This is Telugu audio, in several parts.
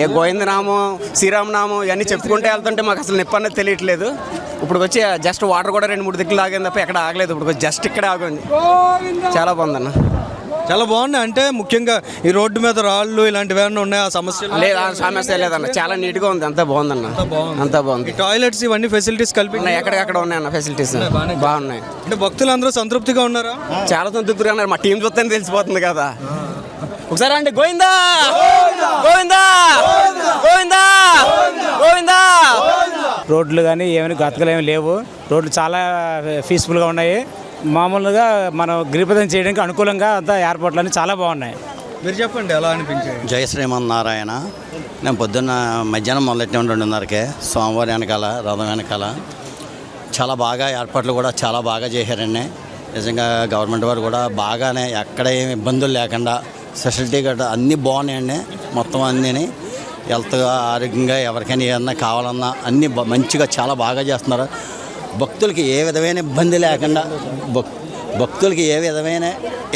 ఏ గోవిందనామం శ్రీరామనామం ఇవన్నీ చెప్పుకుంటే వెళ్తుంటే మాకు అసలు నొప్పి అనేది తెలియట్లేదు. ఇప్పుడు వచ్చి జస్ట్ వాటర్ కూడా 2-3 దిక్కులు ఆగింది తప్ప ఎక్కడ ఆగలేదు. ఇప్పుడు జస్ట్ ఇక్కడే ఆగింది. చాలా బాగుందన్న. చాలా బాగున్నాయి. అంటే ముఖ్యంగా ఈ రోడ్డు మీద రాళ్ళు ఇలాంటివి ఏమైనా ఉన్నాయి? ఆ సమస్య లేదు, ఆ సమస్య లేదన్న. చాలా నీట్గా ఉంది. అంతా బాగుందన్న. అంతా బాగుంది. టాయిలెట్స్ ఇవన్నీ ఫెసిలిటీస్ కలిపి ఎక్కడెక్కడ ఉన్నాయన్న ఫెసిలిటీస్ బాగున్నాయి. అంటే భక్తులందరూ సంతృప్తిగా ఉన్నారా? చాలా సంతృప్తిగా ఉన్నారు. మా టీం చూస్తే తెలిసిపోతుంది కదా. ఒకసారి అండి గోవిందా గోవిందా గోవిందా గోవిందా. రోడ్లు కానీ ఏమైనా గతకలు ఏమి లేవు. రోడ్లు చాలా పీస్ఫుల్గా ఉన్నాయి. మామూలుగా మనం గిరిపదం చేయడానికి అనుకూలంగా అంతా ఏర్పాట్లన్నీ చాలా బాగున్నాయి. మీరు చెప్పండి ఎలా అనిపించాయి? జై శ్రీమన్నారాయణ. నేను పొద్దున్న మధ్యాహ్నం మొదలెట్టిన 2:30కే స్వామివారి వెనకాల రథం వెనకాల చాలా బాగా ఏర్పాట్లు కూడా చాలా బాగా చేశారండి. నిజంగా గవర్నమెంట్ వారు కూడా బాగానే ఎక్కడ ఏమి ఇబ్బందులు లేకుండా ఫెసిలిటీ గట్రా అన్నీ బాగున్నాయండి. మొత్తం అన్నీ హెల్త్గా ఆరోగ్యంగా ఎవరికైనా ఏదన్నా కావాలన్నా అన్నీ మంచిగా చాలా బాగా చేస్తున్నారు. భక్తులకి ఏ విధమైన ఇబ్బంది లేకుండా భక్తులకి ఏ విధమైన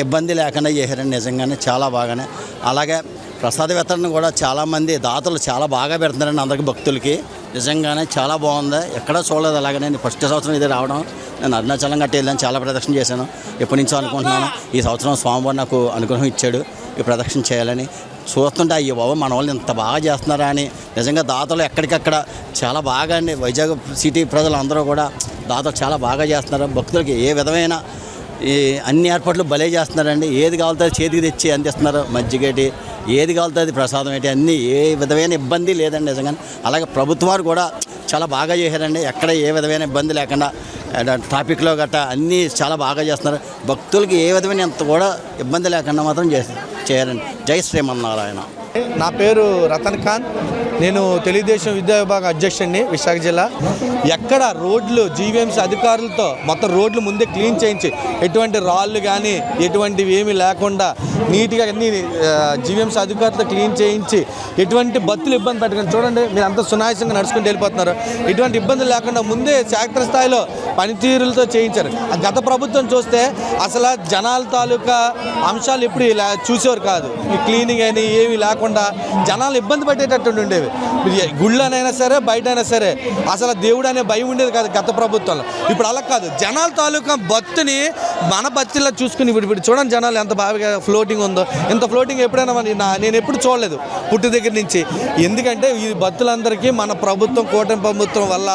ఇబ్బంది లేకుండా చేశారండి. నిజంగానే చాలా బాగానే. అలాగే ప్రసాద వితరణ కూడా చాలామంది దాతలు చాలా బాగా పెడుతున్నారండి అందరికి భక్తులకి. నిజంగానే చాలా బాగుంది. ఎక్కడా చూడలేదు అలాగే. నేను ఫస్ట్ సంవత్సరం ఇది రావడం. నేను అరుణాచలం గట్టి వెళ్ళాను, చాలా ప్రదక్షిణ చేశాను. ఎప్పటి నుంచో అనుకుంటున్నాను. ఈ సంవత్సరం స్వామివారు నాకు అనుగ్రహం ఇచ్చాడు ఈ ప్రదక్షిణ చేయాలని. చూస్తుంటే అయ్యో బాబు మన వాళ్ళు ఇంత బాగా చేస్తున్నారా అని. నిజంగా దాతలు ఎక్కడికక్కడ చాలా బాగా అండి. వైజాగ్ సిటీ ప్రజలందరూ కూడా దాతలు చాలా బాగా చేస్తున్నారు. భక్తులకి ఏ విధమైన ఈ అన్ని ఏర్పాట్లు భలే చేస్తున్నారండి. ఏది కావాలితే చేతికి తెచ్చి అందిస్తున్నారు. మజ్జిగేటి ఏది కావాలితే అది ప్రసాదం ఏంటి అన్నీ ఏ విధమైన ఇబ్బంది లేదండి నిజంగా. అలాగే ప్రభుత్వాలు కూడా చాలా బాగా చేశారండి. ఎక్కడ ఏ విధమైన ఇబ్బంది లేకుండా ట్రాఫిక్లో గట్టా అన్నీ చాలా బాగా చేస్తున్నారు. భక్తులకి ఏ విధమైన ఎంత కూడా ఇబ్బంది లేకుండా మాత్రం చేయాలండి. జై శ్రీమన్నారాయణ. నా పేరు రతన్ ఖాన్. నేను తెలుగుదేశం విద్యా విభాగ అధ్యక్షుడిని విశాఖ జిల్లా. ఎక్కడ రోడ్లు జీవీఎంసీ అధికారులతో మొత్తం రోడ్లు ముందే క్లీన్ చేయించి ఎటువంటి రాళ్ళు కానీ ఎటువంటివి ఏమీ లేకుండా నీట్గా అన్ని జీవీఎంసీ అధికారులతో క్లీన్ చేయించి ఎటువంటి భక్తులు ఇబ్బంది పెట్టకుండా చూడండి. మీరు అంత సునాయాసంగా నడుచుకుంటూ వెళ్ళిపోతున్నారు. ఎటువంటి ఇబ్బందులు లేకుండా ముందే క్షేత్ర స్థాయిలో పనితీరులతో చేయించారు. గత ప్రభుత్వం చూస్తే అసలు జనాల తాలూకా అంశాలు ఎప్పుడు ఇలా చూసేవారు కాదు. ఈ క్లీనింగ్ అని ఏమీ లేకుండా జనాలు ఇబ్బంది పట్టేటట్టు ఉండేవి. గుళ్ళనైనా సరే బయటైనా సరే అసలు దేవుడు అనే భయం ఉండేది కాదు గత ప్రభుత్వంలో. ఇప్పుడు అలా కాదు. జనాల తాలూకా భక్తిని మన భక్తిలా చూసుకుని ఇప్పుడు చూడండి జనాలు ఎంత బాగా ఫ్లోటింగ్ ఉందో. ఇంత ఫ్లోటింగ్ ఎప్పుడైనా నేను ఎప్పుడు చూడలేదు పుట్టి దగ్గర నుంచి. ఎందుకంటే ఈ భక్తులందరికీ మన ప్రభుత్వం కూటమి ప్రభుత్వం వల్ల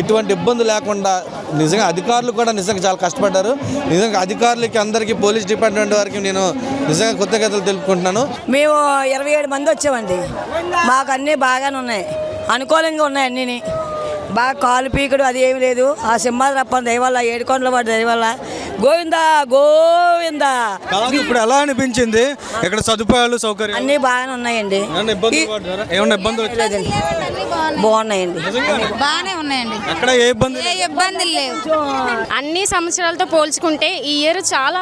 ఎటువంటి ఇబ్బంది లేకుండా నిజంగా అధికారులు కూడా నిజంగా చాలా కష్టపడ్డారు. నిజంగా అధికారులకి అందరికీ పోలీస్ డిపార్ట్మెంట్ వారికి నేను నిజంగా కృతజ్ఞతలు తెలుపుకుంటున్నాను. మేము 27 మంది వచ్చామండి. మాకు అన్నీ బాగానే ఉన్నాయి, అనుకూలంగా ఉన్నాయి. అన్నీ బాగా కాలు పీకుడు అది ఏమి లేదు. ఆ సింహాద్రప్ప దయవల్ల ఏడుకొండల వాడి దయవల్ల గోవిందా గోవిందా. ఇప్పుడు ఎలా అనిపించింది? ఇక్కడ సదుపాయాలు సౌకర్యాలు అన్నీ బాగానే ఉన్నాయండి. ఏమన్నా ఇబ్బందులు బాగున్నాయండి. బాగానే ఉన్నాయండి. ఎక్కడ ఏ ఇబ్బందులు లేవు. అన్ని సంవత్సరాలతో పోల్చుకుంటే ఈ ఇయర్ చాలా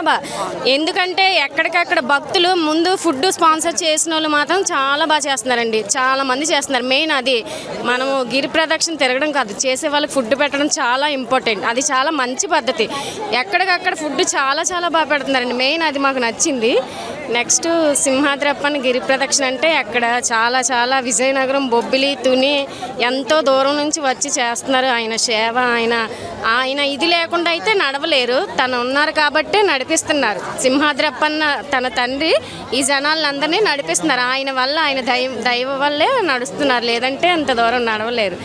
ఎందుకంటే ఎక్కడికక్కడ భక్తులు ముందు ఫుడ్ స్పాన్సర్ చేసిన వాళ్ళు మాత్రం చాలా బాగా చేస్తున్నారండి. చాలా మంది చేస్తున్నారు. మెయిన్ అది మనము గిరి ప్రదక్షిణ తిరగడం కాదు, చేసే వాళ్ళకి ఫుడ్ పెట్టడం చాలా ఇంపార్టెంట్. అది చాలా మంచి పద్ధతి. ఎక్కడికక్కడ ఫుడ్ చాలా చాలా బాగా పెడుతున్నారండి. మెయిన్ అది మాకు నచ్చింది. నెక్స్ట్ సింహాద్రప్పని గిరి ప్రదక్షిణ అంటే అక్కడ చాలా చాలా విజయనగరం బొబ్బిలి తుని ఎంతో దూరం నుంచి వచ్చి చేస్తున్నారు. ఆయన సేవ ఆయన ఇది లేకుండా అయితే నడవలేరు. తను ఉన్నారు కాబట్టే నడిపిస్తున్నారు. సింహాద్రప్పన్న తన తండ్రి ఈ జనాలందరినీ నడిపిస్తున్నారు. ఆయన వల్ల ఆయన దైవ వల్లే నడుస్తున్నారు. లేదంటే అంత దూరం నడవలేరు.